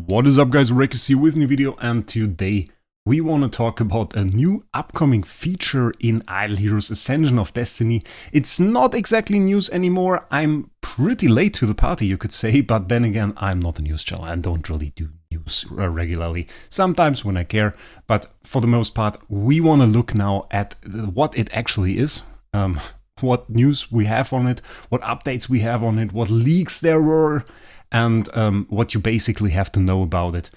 What is up, guys? Wraec is here with a new video, and today we want to talk about a new upcoming feature in Idle Heroes Ascension of Destiny. It's not exactly news anymore. I'm pretty late to the party, you could say, but then again, I'm not a news channel and don't really do news regularly. Sometimes when I care, but for the most part, we want to look now at what it actually is. What news we have on it, what updates we have on it, what leaks there were, and what you basically have to know about it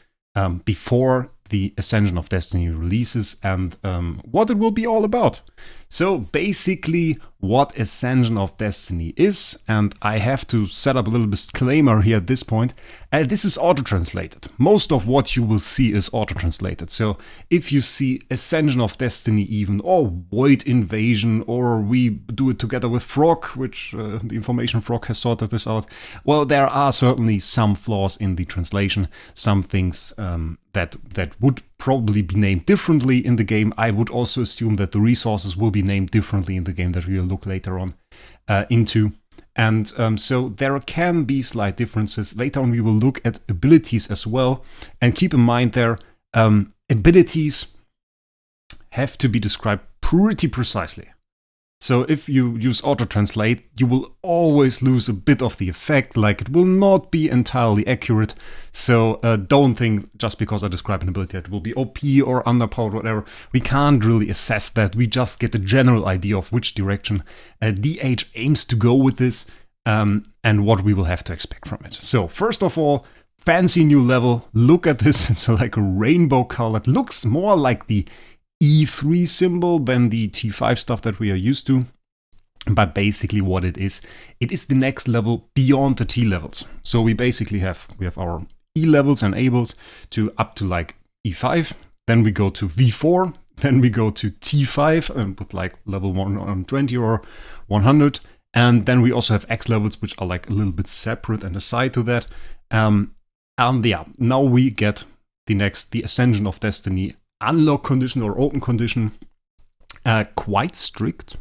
before the Ascension of Destiny releases, and what it will be all about. So basically what Ascension of Destiny is, and I have to set up a little disclaimer here at this point, this is auto-translated. Most of what you will see is auto-translated. So if you see Ascension of Destiny even, or Void Invasion, or we do it together with Wraec, which the Information Wraec has sorted this out, well, there are certainly some flaws in the translation, some things that would probably be named differently in the game. I would also assume that the resources will be named differently in the game that we'll look later on into. And so there can be slight differences. Later on we will look at abilities as well. And keep in mind there, abilities have to be described pretty precisely. So if you use auto-translate, you will always lose a bit of the effect, like it will not be entirely accurate. So don't think just because I describe an ability that it will be OP or underpowered or whatever. We can't really assess that. We just get a general idea of which direction DH aims to go with this and what we will have to expect from it. So first of all, fancy new level. Look at this. It's like a rainbow color. It looks more like the E3 symbol than the T5 stuff that we are used to. But basically what it is the next level beyond the T levels. So we basically have our E levels and ables to up to like E5. Then we go to V4. Then we go to T5 and with like level 120 or 100. And then we also have X levels, which are like a little bit separate and aside to that. And yeah, now we get the Ascension of Destiny unlock condition or open condition, quite strict.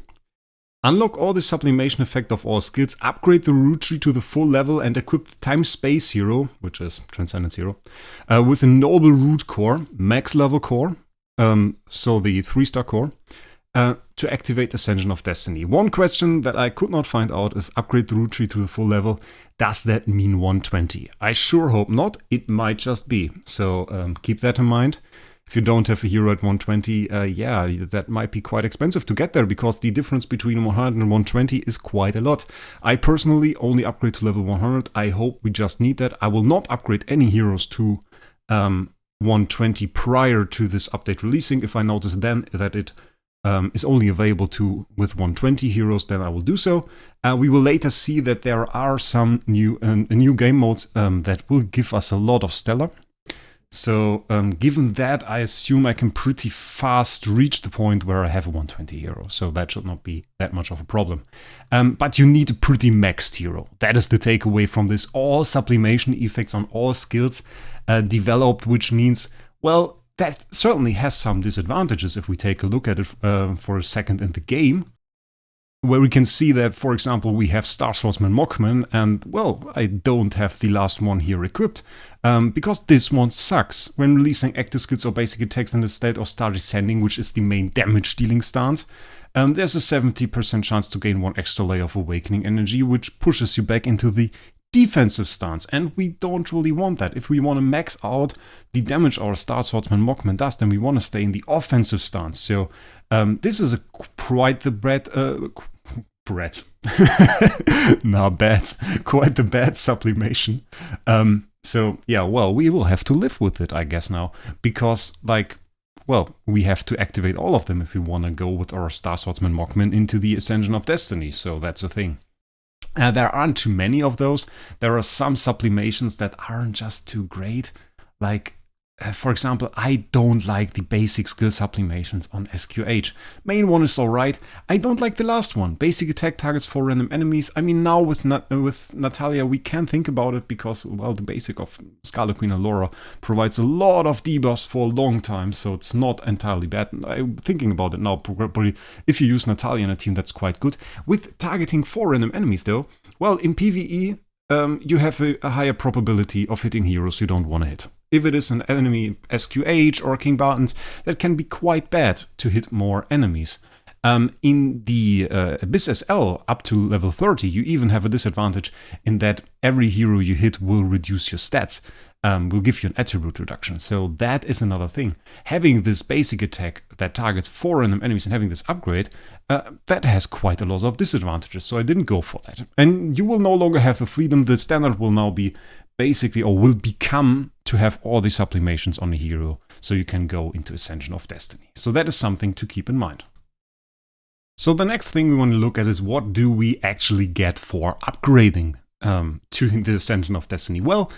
Unlock all the sublimation effect of all skills, upgrade the root tree to the full level, and equip the time space hero, which is Transcendence hero, with a noble root core, max level core, so the 3-star core, to activate Ascension of Destiny. One question that I could not find out is upgrade the root tree to the full level. Does that mean 120? I sure hope not. It might just be. So keep that in mind. If you don't have a hero at 120, yeah, that might be quite expensive to get there, because the difference between 100 and 120 is quite a lot. I personally only upgrade to level 100. I hope we just need that. I will not upgrade any heroes to 120 prior to this update releasing. If I notice then that it is only available with 120 heroes, then I will do so. We will later see that there are some new game modes that will give us a lot of Stellar. So given that, I assume I can pretty fast reach the point where I have a 120 hero. So that should not be that much of a problem. But you need a pretty maxed hero. That is the takeaway from this. All sublimation effects on all skills developed, which means, well, that certainly has some disadvantages if we take a look at it for a second in the game. Where we can see that, for example, we have Star Swordsman Mockman, and, well, I don't have the last one here equipped, because this one sucks. When releasing active skills or basic attacks in the state of Star Descending, which is the main damage dealing stance, there's a 70% chance to gain one extra layer of Awakening energy, which pushes you back into the defensive stance, and we don't really want that. If we want to max out the damage our Star Swordsman Mockman does, then we want to stay in the offensive stance. So this is quite the quite the bad sublimation. So yeah, well, we will have to live with it, I guess, now, because, like, well, we have to activate all of them if we want to go with our Star Swordsman Mockman into the Ascension of Destiny. So that's a thing. There aren't too many of those. There are some sublimations that aren't just too great. Like, for example, I don't like the basic skill sublimations on SQH. Main one is alright. I don't like the last one. Basic attack targets 4 random enemies. I mean, now with Natalia, we can think about it because, well, the basic of Scarlet Queen and Laura provides a lot of debuffs for a long time, so it's not entirely bad. I'm thinking about it now, probably if you use Natalia in a team, that's quite good. With targeting 4 random enemies, though, well, in PvE, you have a higher probability of hitting heroes you don't want to hit. If it is an enemy SQH or King Bartons, that can be quite bad to hit more enemies. In the Abyss SL up to level 30, you even have a disadvantage in that every hero you hit will reduce your stats, will give you an attribute reduction. So that is another thing. Having this basic attack that targets 4 random enemies and having this upgrade, that has quite a lot of disadvantages, so I didn't go for that. And you will no longer have the freedom. The standard will now be basically, or will become, to have all the sublimations on a hero, so you can go into Ascension of Destiny. So that is something to keep in mind. So the next thing we want to look at is what do we actually get for upgrading to the Ascension of Destiny? Well,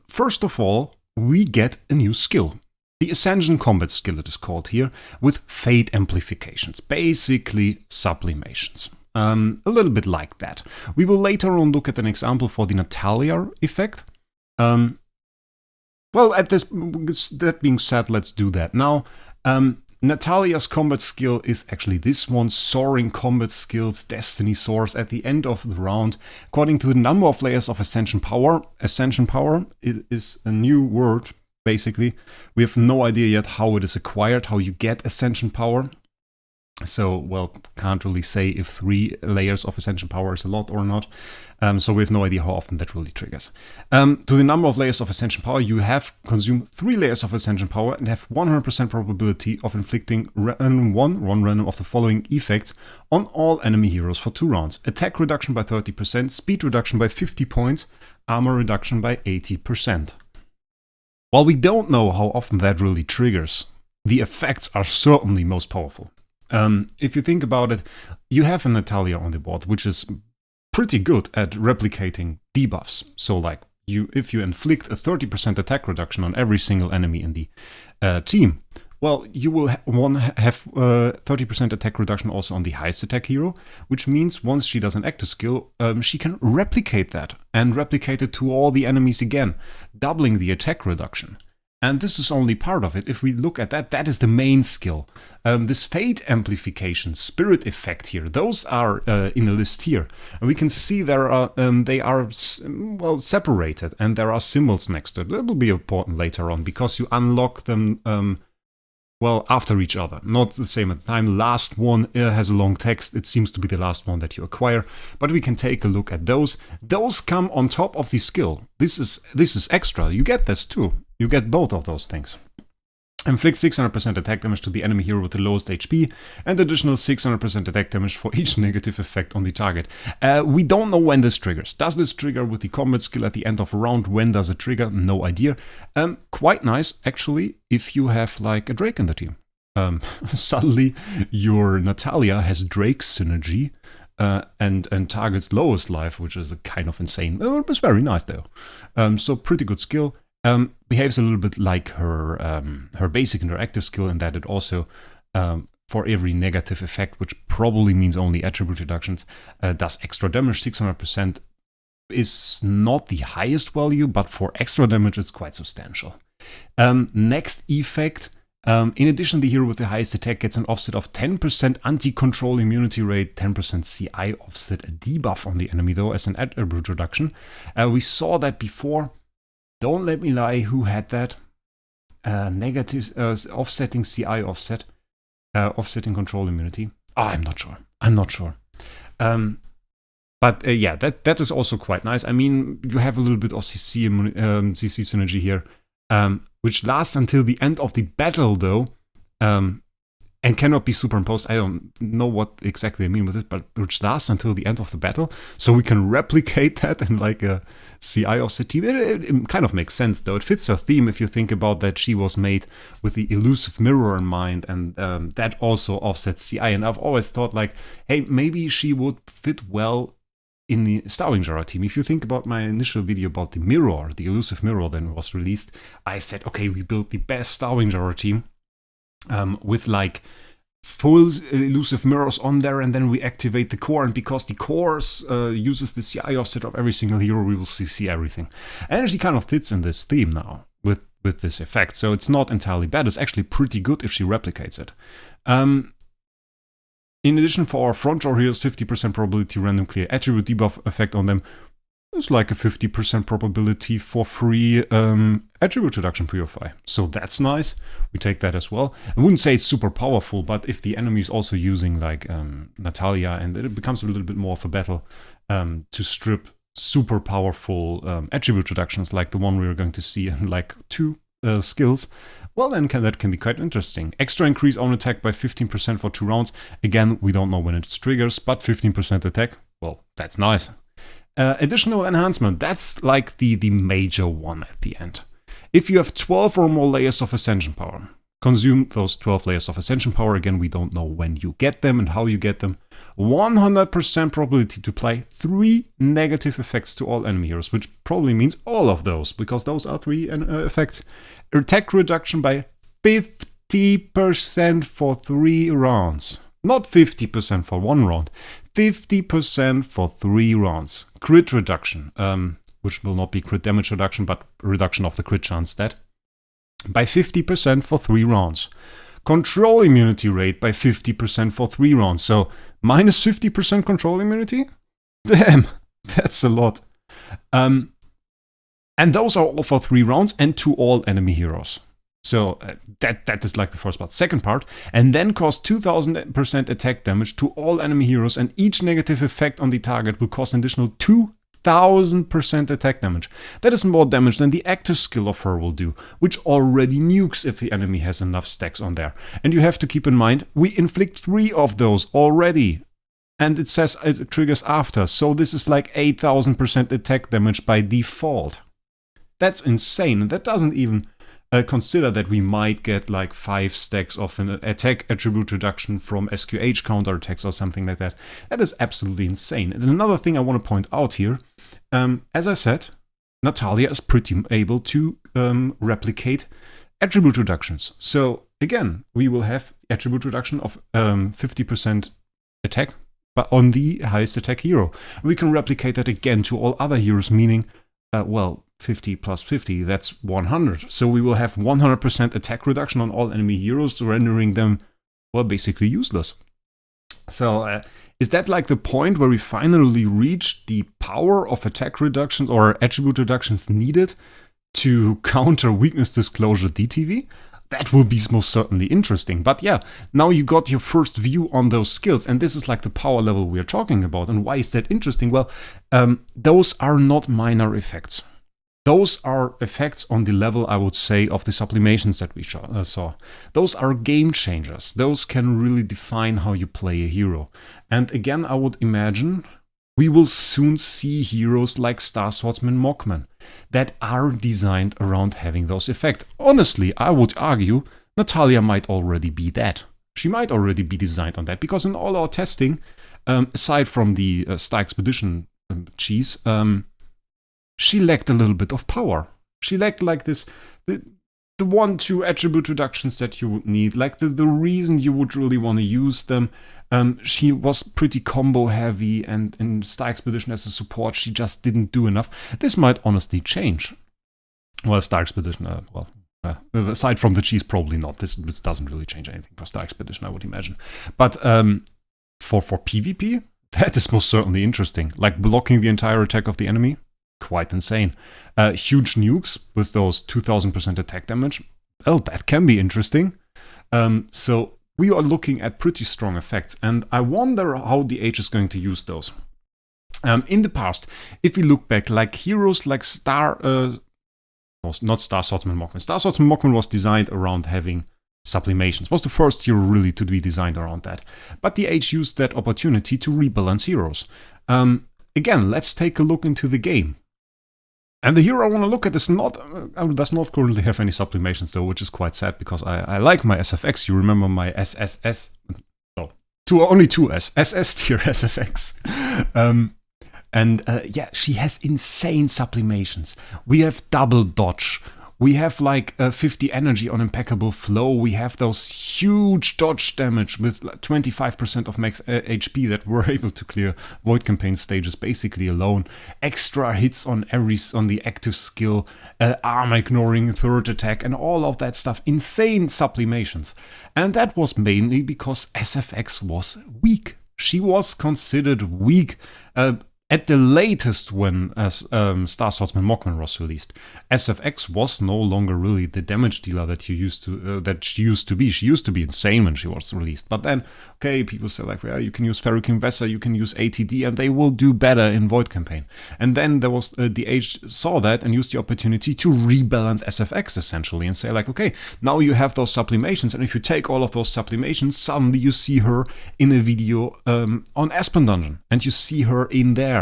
first of all, we get a new skill. The Ascension Combat Skill, it is called here, with Fate Amplifications, basically sublimations. A little bit like that. We will later on look at an example for the Natalia effect. Well, that being said, let's do that now. Natalia's combat skill is actually this one, Soaring Combat Skills Destiny Soars at the end of the round. According to the number of layers of Ascension Power, it is a new word, basically. We have no idea yet how it is acquired, how you get Ascension Power. So, well, can't really say if 3 layers of Ascension Power is a lot or not. So we have no idea how often that really triggers. To the number of layers of Ascension Power, you have consumed 3 layers of Ascension Power and have 100% probability of inflicting one random of the following effects on all enemy heroes for 2 rounds. Attack reduction by 30%, speed reduction by 50 points, armor reduction by 80%. While we don't know how often that really triggers, the effects are certainly most powerful. If you think about it, you have a Natalia on the board, which is pretty good at replicating debuffs. So like, if you inflict a 30% attack reduction on every single enemy in the team, well, you will have 30% attack reduction also on the highest attack hero, which means once she does an active skill, she can replicate that and replicate it to all the enemies again, doubling the attack reduction. And this is only part of it. If we look at that, that is the main skill. This Fate Amplification, Spirit Effect here, those are in a list here. And we can see there are they are well separated, and there are symbols next to it. That will be important later on, because you unlock them well after each other, not the same at the time. Last one has a long text. It seems to be the last one that you acquire, but we can take a look at those. Those come on top of the skill. This is extra. You get this too. You get both of those things. Inflict 600% attack damage to the enemy hero with the lowest HP, and additional 600% attack damage for each negative effect on the target. We don't know when this triggers. Does this trigger with the combat skill at the end of a round? When does it trigger? No idea. Quite nice, actually, if you have like a Wraec in the team. Suddenly, your Natalia has Wraec synergy and targets lowest life, which is a kind of insane. It was very nice though. So pretty good skill. Behaves a little bit like her basic interactive skill, in that it also, for every negative effect, which probably means only attribute reductions, does extra damage. 600% is not the highest value, but for extra damage it's quite substantial. Next effect, in addition, the hero with the highest attack gets an offset of 10% anti-control immunity rate, 10% CI offset, a debuff on the enemy though as an attribute reduction. We saw that before. Don't let me lie, who had that? Negative offsetting CI offset, offsetting control immunity. Oh, I'm not sure. But yeah, that is also quite nice. I mean, you have a little bit of CC synergy here, which lasts until the end of the battle though, and cannot be superimposed. I don't know what exactly I mean with it, but which lasts until the end of the battle. So we can replicate that in like a CI offset team. It kind of makes sense though. It fits her theme if you think about that she was made with the elusive mirror in mind, and that also offsets CI. And I've always thought like, hey, maybe she would fit well in the Starwinger team. If you think about my initial video about the mirror, the elusive mirror then was released, I said, okay, we built the best Starwinger team. With like full elusive mirrors on there, and then we activate the core, and because the core uses the CI offset of every single hero, we will see everything. And she kind of fits in this theme now with this effect, so it's not entirely bad. It's actually pretty good if she replicates it. In addition, for our front row heroes, 50% probability random clear attribute debuff effect on them. It's like a 50% probability for free attribute reduction purify. So that's nice. We take that as well. I wouldn't say it's super powerful, but if the enemy is also using like Natalia, and it becomes a little bit more of a battle to strip super powerful attribute reductions like the one we are going to see in like 2 skills, well then that can be quite interesting. Extra increase own attack by 15% for 2 rounds. Again, we don't know when it triggers, but 15% attack, well, that's nice. Additional enhancement, that's like the major one at the end. If you have 12 or more layers of Ascension power, consume those 12 layers of Ascension power. Again, we don't know when you get them and how you get them. 100% probability to apply 3 negative effects to all enemy heroes, which probably means all of those, because those are 3 effects. Attack reduction by 50% for 3 rounds. Not 50% for 1 round, 50% for 3 rounds. Crit reduction, which will not be crit damage reduction, but reduction of the crit chance stat, by 50% for 3 rounds. Control immunity rate by 50% for 3 rounds. So minus 50% control immunity? Damn, that's a lot. And those are all for 3 rounds and to all enemy heroes. So that is like the first part. Second part, and then cause 2000% attack damage to all enemy heroes, and each negative effect on the target will cause an additional 2000% attack damage. That is more damage than the active skill of her will do, which already nukes if the enemy has enough stacks on there. And you have to keep in mind, we inflict 3 of those already. And it says it triggers after, so this is like 8000% attack damage by default. That's insane, and that doesn't even consider that we might get like 5 stacks of an attack attribute reduction from SQH counter attacks or something like that. That is absolutely insane. And another thing I want to point out here, as I said, Natalia is pretty able to replicate attribute reductions. So again, we will have attribute reduction of 50% attack, but on the highest attack hero. We can replicate that again to all other heroes, meaning, well, 50 plus 50, that's 100. So we will have 100% attack reduction on all enemy heroes, rendering them, well, basically useless. So is that like the point where we finally reach the power of attack reductions or attribute reductions needed to counter weakness disclosure DTV? That will be most certainly interesting. But yeah, now you got your first view on those skills, and this is like the power level we are talking about. And why is that interesting? Well, those are not minor effects. Those are effects on the level, I would say, of the sublimations that we saw. Those are game changers. Those can really define how you play a hero. And again, I would imagine we will soon see heroes like Star Swordsman Mockman that are designed around having those effects. Honestly, I would argue Natalia might already be that. She might already be designed on that, because in all our testing, aside from the Star Expedition cheese, she lacked a little bit of power. She lacked like this, the 1-2 attribute reductions that you would need, like the reason you would really want to use them. She was pretty combo heavy, and in Star Expedition as a support, she just didn't do enough. This might honestly change. Well, Star Expedition, aside from the cheese, probably not. This doesn't really change anything for Star Expedition, I would imagine. But for PvP, that is most certainly interesting. Like blocking the entire attack of the enemy. Quite insane. Huge nukes with those 2000% attack damage. Well, that can be interesting. So we are looking at pretty strong effects, and I wonder how the Age is going to use those. In the past, if we look back, like heroes like not Star Swordsman Mockman. Star Swordsman Mockman was designed around having sublimations. Was the first hero really to be designed around that. But the Age used that opportunity to rebalance heroes. Again, let's take a look into the game. And the hero I want to look at is does not currently have any sublimations though, which is quite sad, because I like my SFX. You remember my SSS? No, only 2S. SS tier SFX. Yeah, she has insane sublimations. We have double dodge. We have like 50 energy on impeccable flow. We have those huge dodge damage with 25% of max HP that we're able to clear Void Campaign stages basically alone. Extra hits on the active skill, armor ignoring, third attack, and all of that stuff. Insane sublimations. And that was mainly because SFX was weak. She was considered weak. At the latest, when Star Swordsman Mockman was released, SFX was no longer really the damage dealer that she used to be. She used to be insane when she was released. But then, okay, people say like, well, you can use Ferrokin Vessel, you can use ATD, and they will do better in Void Campaign. And then there was the Age saw that and used the opportunity to rebalance SFX essentially and say like, okay, now you have those sublimations, and if you take all of those sublimations, suddenly you see her in a video on Aspen Dungeon, and you see her in there.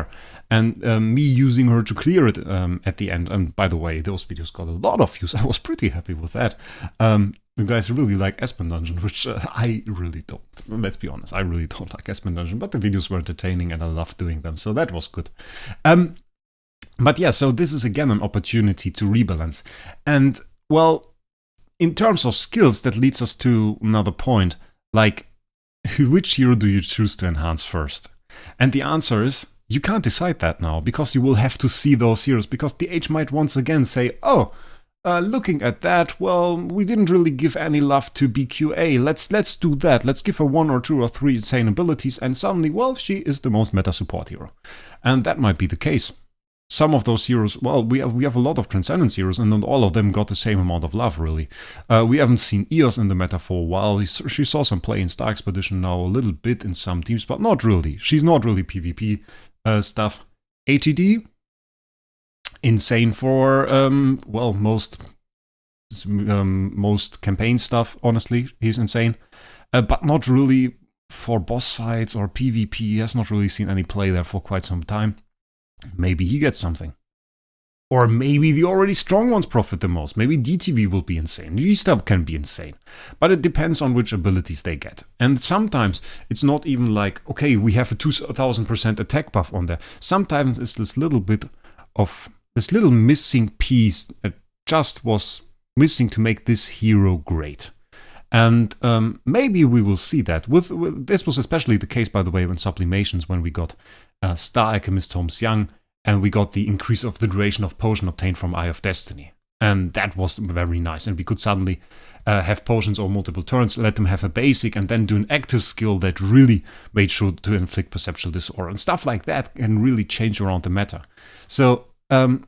And me using her to clear it at the end. And by the way, those videos got a lot of views. I was pretty happy with that. You guys really like Aspen Dungeon, which I really don't. Let's be honest, I really don't like Aspen Dungeon. But the videos were entertaining and I loved doing them, so that was good. But yeah, so this is again an opportunity to rebalance. And well, in terms of skills, that leads us to another point. Like, which hero do you choose to enhance first? And the answer is, you can't decide that now, because you will have to see those heroes, because the Age might once again say, oh, looking at that, well, we didn't really give any love to BQA, let's do that, let's give her 1 or 2 or 3 insane abilities, and suddenly, well, she is the most meta support hero. And that might be the case. Some of those heroes, well, we have a lot of Transcendence heroes, and not all of them got the same amount of love, really. We haven't seen Eos in the meta for a while. She saw some play in Star Expedition now, a little bit in some teams, but not really. She's not really PvP stuff. ATD, insane for, well, most campaign stuff, honestly. He's insane. But not really for boss fights or PvP. He has not really seen any play there for quite some time. Maybe he gets something. Or maybe the already strong ones profit the most. Maybe DTV will be insane. G-Stab can be insane. But it depends on which abilities they get. And sometimes it's not even like, okay, we have a 2000% attack buff on there. Sometimes it's this little bit of, this little missing piece that just was missing to make this hero great. And maybe we will see that. This was especially the case, by the way, when Sublimations, when we got Star Alchemist Holmes Young, and we got the increase of the duration of potion obtained from Eye of Destiny. And that was very nice. And we could suddenly have potions over multiple turns, let them have a basic, and then do an active skill that really made sure to inflict perceptual disorder. And stuff like that can really change around the meta. So, well,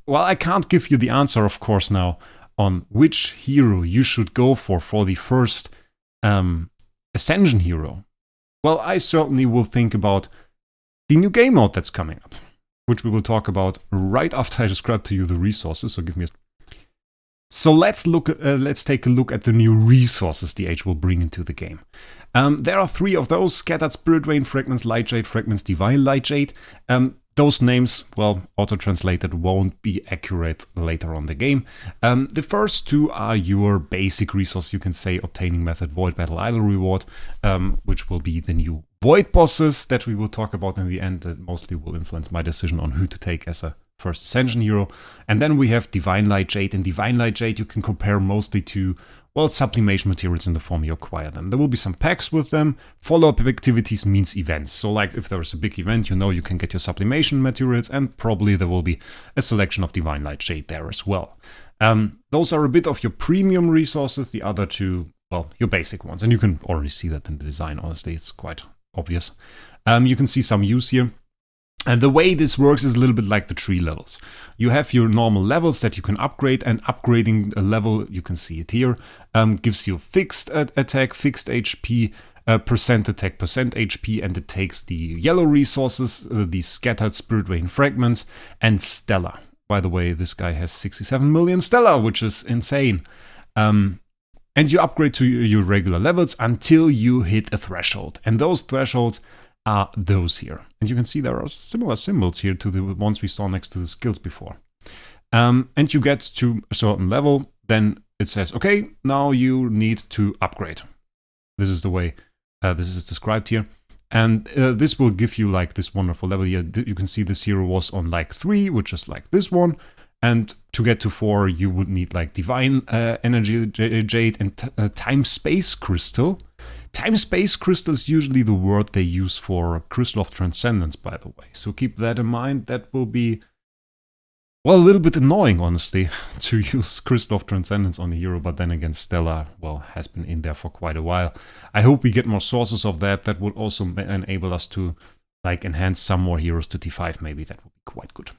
I can't give you the answer, of course, now on which hero you should go for the first Ascension hero. Well, I certainly will think about the new game mode that's coming up, which we will talk about right after I describe to you the resources. So give me a... So let's take a look at the new resources the Age will bring into the game. There are 3 of those: Scattered Spirit Rain Fragments, Light Jade Fragments, Divine Light Jade. Those names, well, auto-translated, won't be accurate later on the game. The first 2 are your basic resource, you can say, obtaining method Void Battle Idol reward, which will be the new Void bosses that we will talk about in the end, that mostly will influence my decision on who to take as a first Ascension hero. And then we have Divine Light Jade. And Divine Light Jade you can compare mostly to, well, sublimation materials in the form you acquire them. There will be some packs with them. Follow-up activities means events. So like if there is a big event, you know you can get your sublimation materials, and probably there will be a selection of Divine Light Jade there as well. Those are a bit of your premium resources. The other 2, well, your basic ones. And you can already see that in the design, honestly. It's quite obvious. You can see some use here. And the way this works is a little bit like the tree levels. You have your normal levels that you can upgrade, and upgrading a level, you can see it here, gives you fixed attack, fixed HP, percent attack, percent HP, and it takes the yellow resources, the Scattered Spirit Rain Fragments, and Stellar. By the way, this guy has 67 million Stellar, which is insane. And you upgrade to your regular levels until you hit a threshold. And those thresholds are those here. And you can see there are similar symbols here to the ones we saw next to the skills before. And you get to a certain level, then it says, okay, now you need to upgrade. This is the way this is described here. And this will give you like this wonderful level here. You can see this hero was on like 3, which is like this one. And to get to 4, you would need like Divine Energy Jade and Time-Space Crystal. Time-Space Crystal is usually the word they use for Crystal of Transcendence, by the way. So keep that in mind. That will be, well, a little bit annoying, honestly, to use Crystal of Transcendence on a hero. But then again, Stellar, well, has been in there for quite a while. I hope we get more sources of that. That would also enable us to like enhance some more heroes to T5, maybe that would be quite good.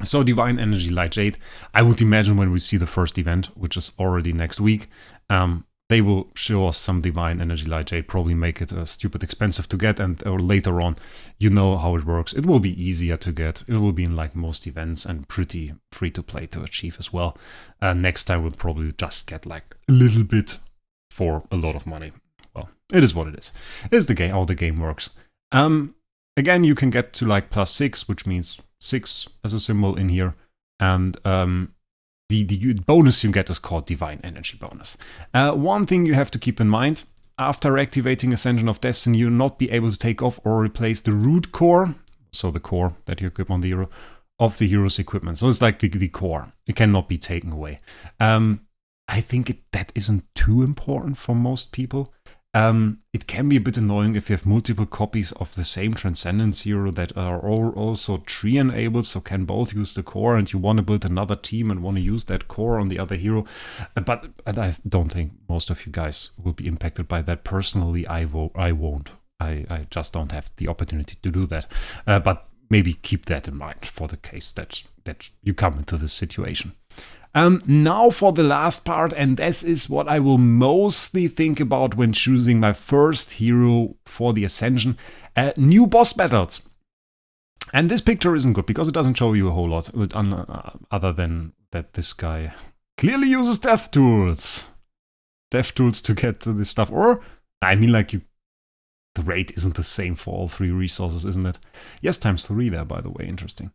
So Divine Energy Light Jade, I would imagine when we see the first event, which is already next week, they will show us some Divine Energy Light Jade, probably make it stupid expensive to get, and or later on, you know how it works. It will be easier to get. It will be in like most events and pretty free to play to achieve as well. Next time we'll probably just get like a little bit for a lot of money. Well, it is what it is. It's the game, how the game works. Again, you can get to like +6, which means 6 as a symbol in here, and the bonus you get is called Divine Energy bonus. One thing you have to keep in mind, after activating Ascension of Destiny, you'll not be able to take off or replace the root core, so the core that you equip on the hero, of the hero's equipment. So it's like the core. It cannot be taken away. I think that isn't too important for most people. It can be a bit annoying if you have multiple copies of the same Transcendence hero that are also tree enabled, so can both use the core, and you want to build another team and want to use that core on the other hero. But I don't think most of you guys will be impacted by that. Personally, I won't. I just don't have the opportunity to do that. But maybe keep that in mind for the case that you come into this situation. Now for the last part, and this is what I will mostly think about when choosing my first hero for the Ascension. New boss battles. And this picture isn't good because it doesn't show you a whole lot, other than that this guy clearly uses death tools. Death tools to get to this stuff. Or, I mean, like, the rate isn't the same for all 3 resources, isn't it? Yes, ×3 there, by the way, interesting.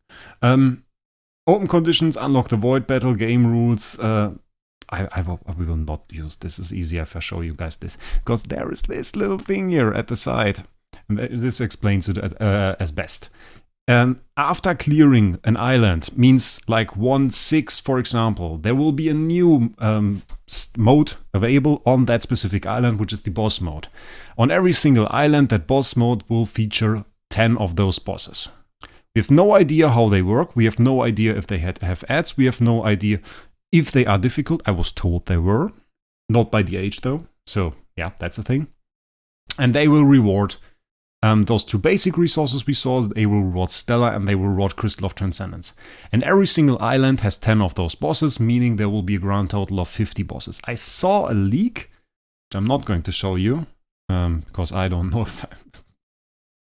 Open conditions, unlock the void battle, game rules. We will not use this. It's easier if I show you guys this, because there is this little thing here at the side, and this explains it as best. After clearing an island, means like 1/6, for example, there will be a new mode available on that specific island, which is the boss mode. On every single island, that boss mode will feature 10 of those bosses. We have no idea how they work. We have no idea if they have ads. We have no idea if they are difficult. I was told they were. Not by the age, though. So, yeah, that's a thing. And they will reward those 2 basic resources we saw. They will reward Stellar and they will reward Crystal of Transcendence. And every single island has 10 of those bosses, meaning there will be a grand total of 50 bosses. I saw a leak, which I'm not going to show you, because I don't know if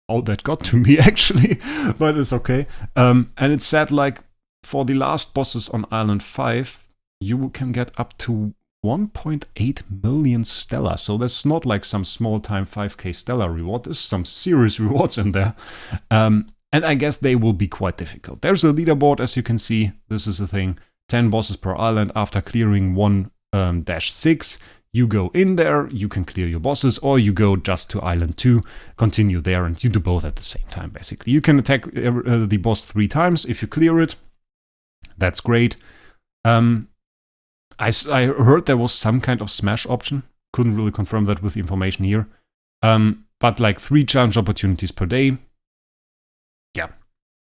how that got to me actually, but it's okay. And it said like for the last bosses on Island 5, you can get up to 1.8 million Stellar. So there's not like some small time 5k Stellar reward. There's some serious rewards in there. And I guess they will be quite difficult. There's a leaderboard, as you can see. This is the thing. 10 bosses per island. After clearing 1-6, you go in there, you can clear your bosses, or you go just to Island 2, continue there, and you do both at the same time, basically. You can attack the boss 3 times if you clear it. That's great. I heard there was some kind of smash option. Couldn't really confirm that with the information here. But like 3 challenge opportunities per day. Yeah.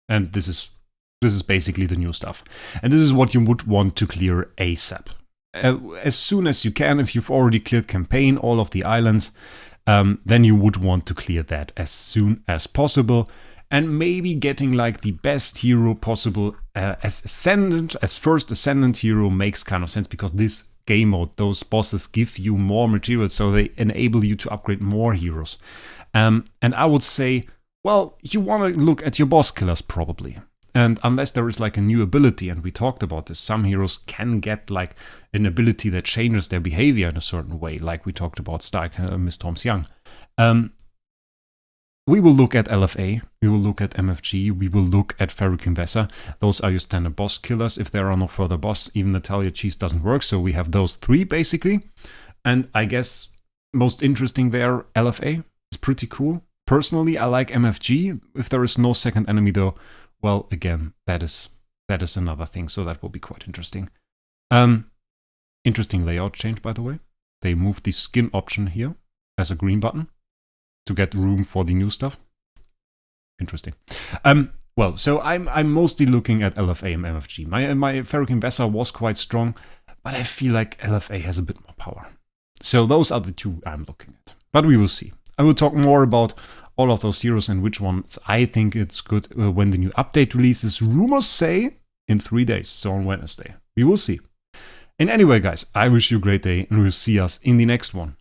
And this is basically the new stuff. And this is what you would want to clear ASAP. As soon as you can, if you've already cleared campaign, all of the islands, then you would want to clear that as soon as possible. And maybe getting like the best hero possible as first Ascendant hero makes kind of sense, because this game mode, those bosses give you more material, so they enable you to upgrade more heroes. And I would say, well, you want to look at your boss killers probably. And unless there is like a new ability, and we talked about this, some heroes can get like an ability that changes their behavior in a certain way, like we talked about Stark, Miss Tom's Young. We will look at LFA, we will look at MFG, we will look at Ferric Invesa. Those are your standard boss killers. If there are no further boss, even Natalia Cheese doesn't work, so we have those 3 basically. And I guess most interesting there, LFA is pretty cool. Personally, I like MFG. If there is no second enemy though, well, again, that is another thing, so that will be quite interesting. Interesting layout change, by the way. They moved the skin option here as a green button to get room for the new stuff. Interesting. Well, so I'm mostly looking at LFA and MFG. My Ferric Invesa was quite strong, but I feel like LFA has a bit more power. So those are the 2 I'm looking at. But we will see. I will talk more about all of those heroes and which ones I think it's good when the new update releases. Rumors say in 3 days, so on Wednesday. We will see. And anyway, guys, I wish you a great day and we'll see us in the next one.